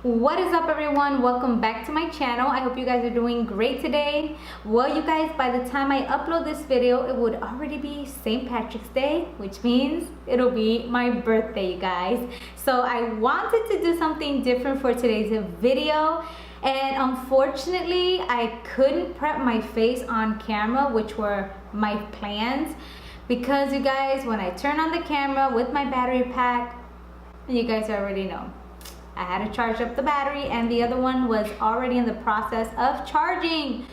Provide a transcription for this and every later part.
What is up, everyone? Welcome back to my channel. I hope you guys are doing great today. Well, you guys, by the time I upload this video, it would already be St. Patrick's Day, which means it'll be my birthday, you guys. So I wanted to do something different for today's video, and unfortunately I couldn't prep my face on camera, which were my plans, because you guys, when I turn on the camera with my battery pack, you guys already know, I had to charge up the battery and the other one was already in the process of charging.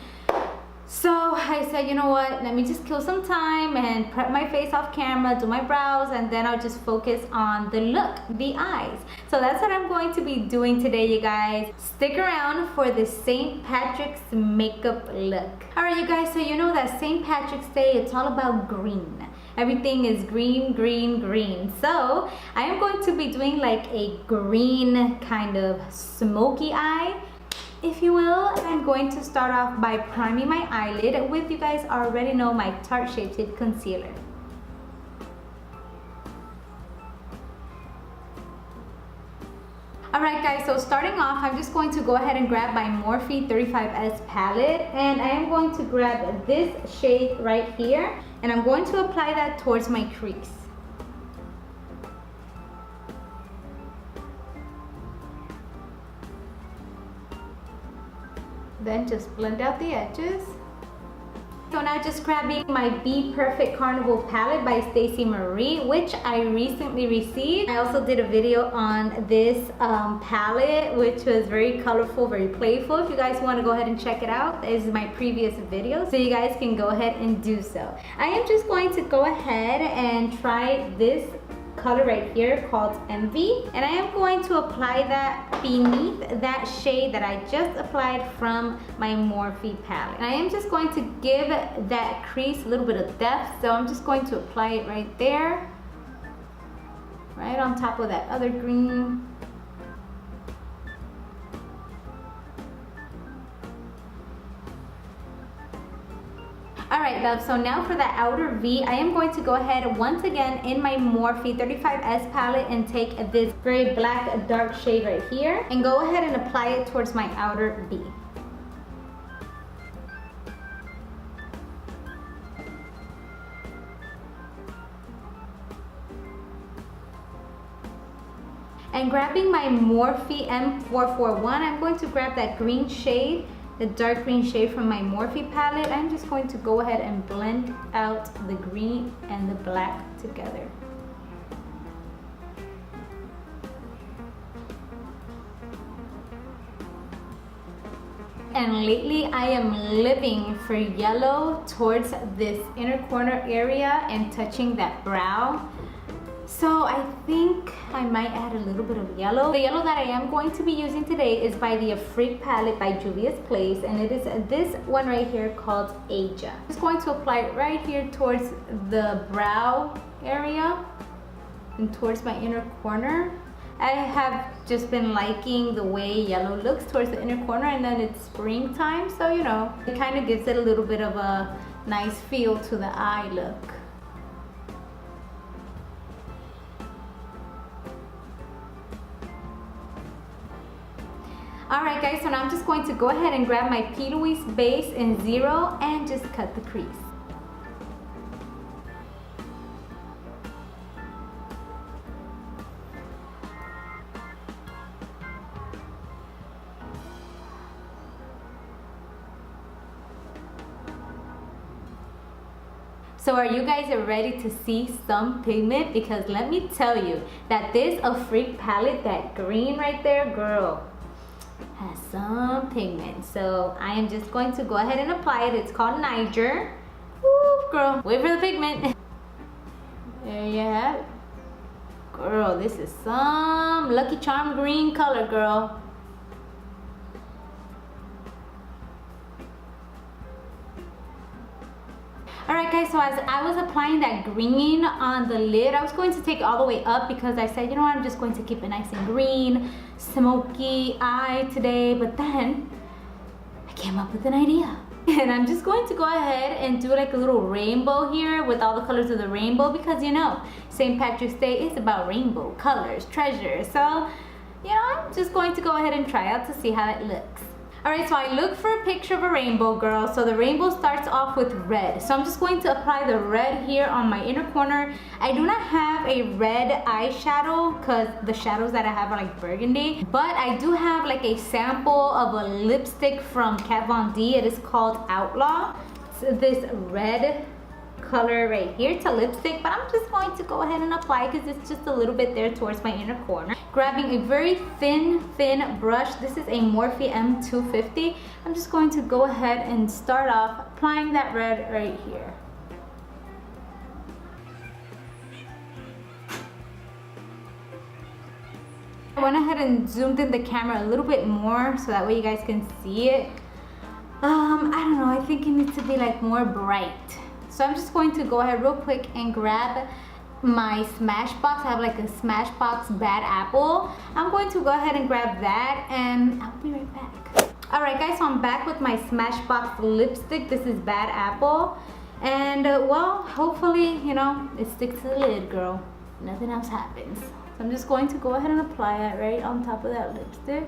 So I said, you know what, let me just kill some time and prep my face off camera, do my brows, and then I'll just focus on the look, the eyes. So that's what I'm going to be doing today, you guys. Stick around for the St. Patrick's makeup look. All right, you guys, so you know that St. Patrick's Day, it's all about green. Everything is green, green, green. So I am going to be doing like a green kind of smoky eye, if you will. I'm going to start off by priming my eyelid with, you guys already know, my Tarte Shape Tape concealer. Alright guys, so starting off, I'm just going to go ahead and grab my Morphe 35S palette, and I am going to grab this shade right here, and I'm going to apply that towards my crease. Then just blend out the edges. So now just grabbing my Be Perfect Carnival palette by Stacey Marie, which I recently received. I also did a video on this palette, which was very colorful, very playful. If you guys want to go ahead and check it out, this is my previous video, so you guys can go ahead and do so. I am just going to go ahead and try this color right here called Envy, and I am going to apply that beneath that shade that I just applied from my Morphe palette. And I am just going to give that crease a little bit of depth, so I'm just going to apply it right there, right on top of that other green. Alright love, so now for the outer V, I am going to go ahead once again in my Morphe 35S palette and take this very black dark shade right here and go ahead and apply it towards my outer V. And grabbing my Morphe M441, I'm going to grab that green shade, the dark green shade from my Morphe palette. I'm just going to go ahead and blend out the green and the black together. And lately I am living for yellow towards this inner corner area and touching that brow. So I think I might add a little bit of yellow. The yellow that I am going to be using today is by the Freak palette by Juvia's Place, and it is this one right here called Aja. I'm just going to apply it right here towards the brow area and towards my inner corner. I have just been liking the way yellow looks towards the inner corner, and then it's springtime, so you know, it kind of gives it a little bit of a nice feel to the eye look. Alright guys, so now I'm just going to go ahead and grab my P. Louise base in 0 and just cut the crease. So are you guys ready to see some pigment? Because let me tell you that this Freak palette, that green right there, girl, has some pigment. So I am just going to go ahead and apply it. It's called Niger. Woo, girl, wait for the pigment. There you have it. Girl, this is some Lucky Charm green color, girl. Alright guys, so as I was applying that green on the lid, I was going to take it all the way up because I said, you know what, I'm just going to keep it nice and green, smoky eye today. But then I came up with an idea. And I'm just going to go ahead and do like a little rainbow here with all the colors of the rainbow, because you know, St. Patrick's Day is about rainbow colors, treasures. So you know, I'm just going to go ahead and try out to see how it looks. Alright, so I looked for a picture of a rainbow, girl. So the rainbow starts off with red. So I'm just going to apply the red here on my inner corner. I do not have a red eyeshadow because the shadows that I have are like burgundy. But I do have like a sample of a lipstick from Kat Von D. It is called Outlaw. So this red color right here. It's a lipstick, but I'm just going to go ahead and apply because it's just a little bit there towards my inner corner. Grabbing a very thin brush. This is a Morphe M250. I'm just going to go ahead and start off applying that red right here. I went ahead and zoomed in the camera a little bit more so that way you guys can see it. I don't know, I think it needs to be like more bright. So I'm just going to go ahead real quick and grab my Smashbox. I have like a Smashbox Bad Apple. I'm going to go ahead and grab that and I'll be right back. Alright guys, so I'm back with my Smashbox lipstick. This is Bad Apple. And well, hopefully, you know, it sticks to the lid, girl. Nothing else happens. So I'm just going to go ahead and apply it right on top of that lipstick.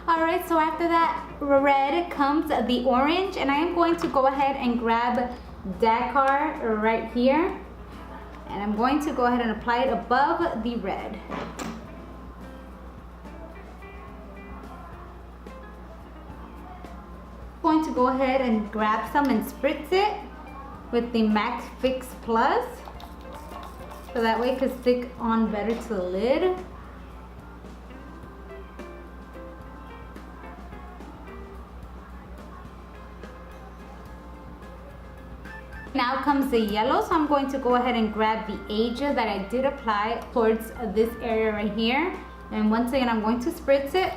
Alright, so after that red comes the orange, and I am going to go ahead and grab Dakar right here, and I'm going to go ahead and apply it above the red. Going to go ahead and grab some and spritz it with the MAC Fix Plus, so that way it can stick on better to the lid. Now comes the yellow, so I'm going to go ahead and grab the Asia that I did apply towards this area right here. And once again, I'm going to spritz it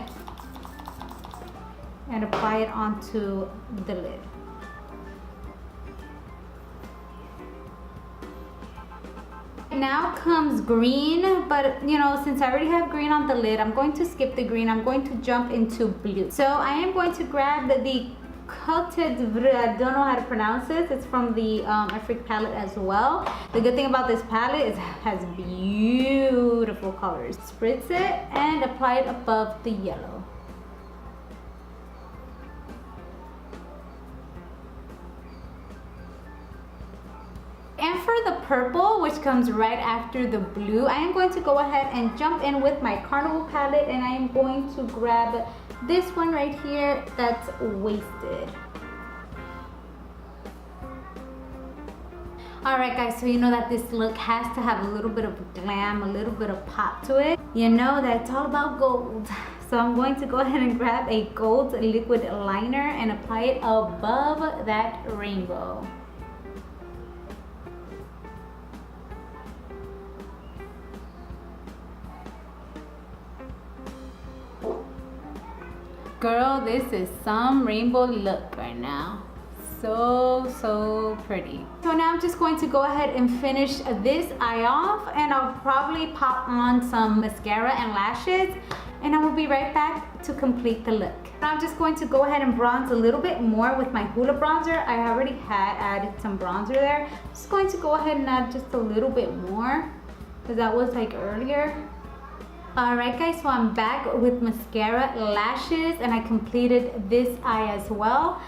and apply it onto the lid. Now comes green, but you know, since I already have green on the lid, I'm going to skip the green. I'm going to jump into blue. So I am going to grab the I don't know how to pronounce this. It's from the Afrique palette as well. The good thing about this palette is it has beautiful colors. Spritz it and apply it above the yellow. And for the purple, which comes right after the blue, I am going to go ahead and jump in with my Carnival palette, and I am going to grab this one right here that's Wasted. Alright guys, so you know that this look has to have a little bit of glam, a little bit of pop to it. You know that it's all about gold. So I'm going to go ahead and grab a gold liquid liner and apply it above that rainbow. Girl, this is some rainbow look right now. So pretty. So now I'm just going to go ahead and finish this eye off, and I'll probably pop on some mascara and lashes, and I will be right back to complete the look. I'm just going to go ahead and bronze a little bit more with my Hoola bronzer. I already had added some bronzer there. Just going to go ahead and add just a little bit more because that was like earlier. Alright guys, so I'm back with mascara, lashes, and I completed this eye as well.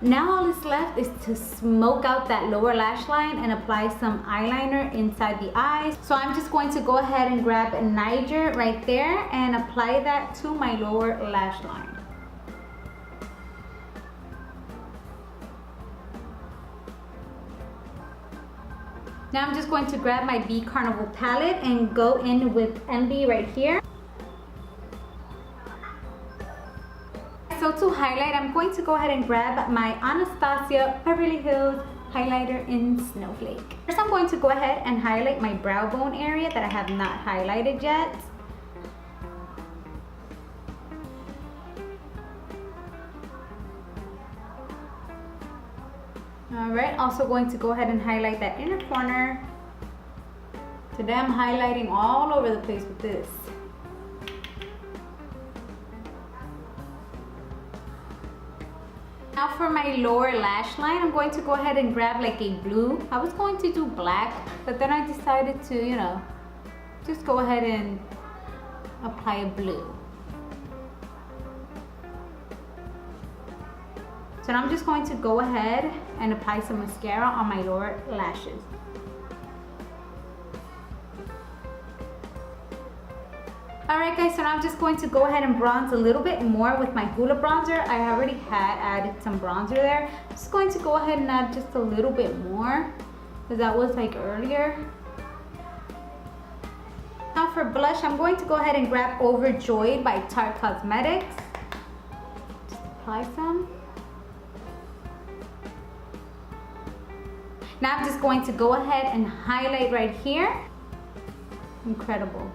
Now all that's left is to smoke out that lower lash line and apply some eyeliner inside the eyes. So I'm just going to go ahead and grab a Niger right there and apply that to my lower lash line. Now I'm just going to grab my B Carnival palette and go in with Envy right here. So to highlight, I'm going to go ahead and grab my Anastasia Beverly Hills highlighter in Snowflake. First I'm going to go ahead and highlight my brow bone area that I have not highlighted yet. Alright, also going to go ahead and highlight that inner corner. Today I'm highlighting all over the place with this. Now for my lower lash line, I'm going to go ahead and grab like a blue. I was going to do black, but then I decided to, you know, just go ahead and apply a blue. So now I'm just going to go ahead and apply some mascara on my lower lashes. Alright guys, so now I'm just going to go ahead and bronze a little bit more with my Hoola bronzer. I already had added some bronzer there. I'm just going to go ahead and add just a little bit more, because that was like earlier. Now for blush, I'm going to go ahead and grab Overjoyed by Tarte Cosmetics. Just apply some. Now I'm just going to go ahead and highlight right here. Incredible.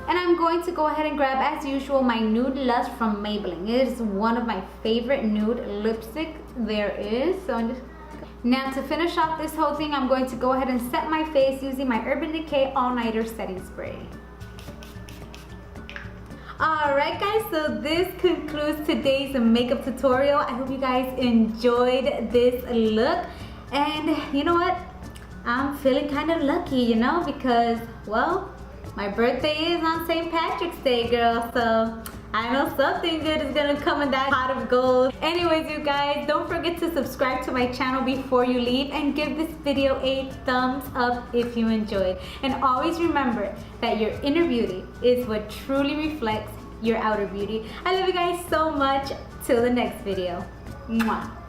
And I'm going to go ahead and grab, as usual, my Nude Lust from Maybelline. It is one of my favorite nude lipstick there is. So I'm just... Now to finish off this whole thing, I'm going to go ahead and set my face using my Urban Decay All Nighter Setting Spray. Alright guys, so this concludes today's makeup tutorial. I hope you guys enjoyed this look. And you know what? I'm feeling kind of lucky, you know, because, well, my birthday is on St. Patrick's Day, girl, so I know something good is gonna come in that pot of gold. Anyways, you guys, don't forget to subscribe to my channel before you leave and give this video a thumbs up if you enjoyed. And always remember that your inner beauty is what truly reflects your outer beauty. I love you guys so much. Till the next video. Mwah.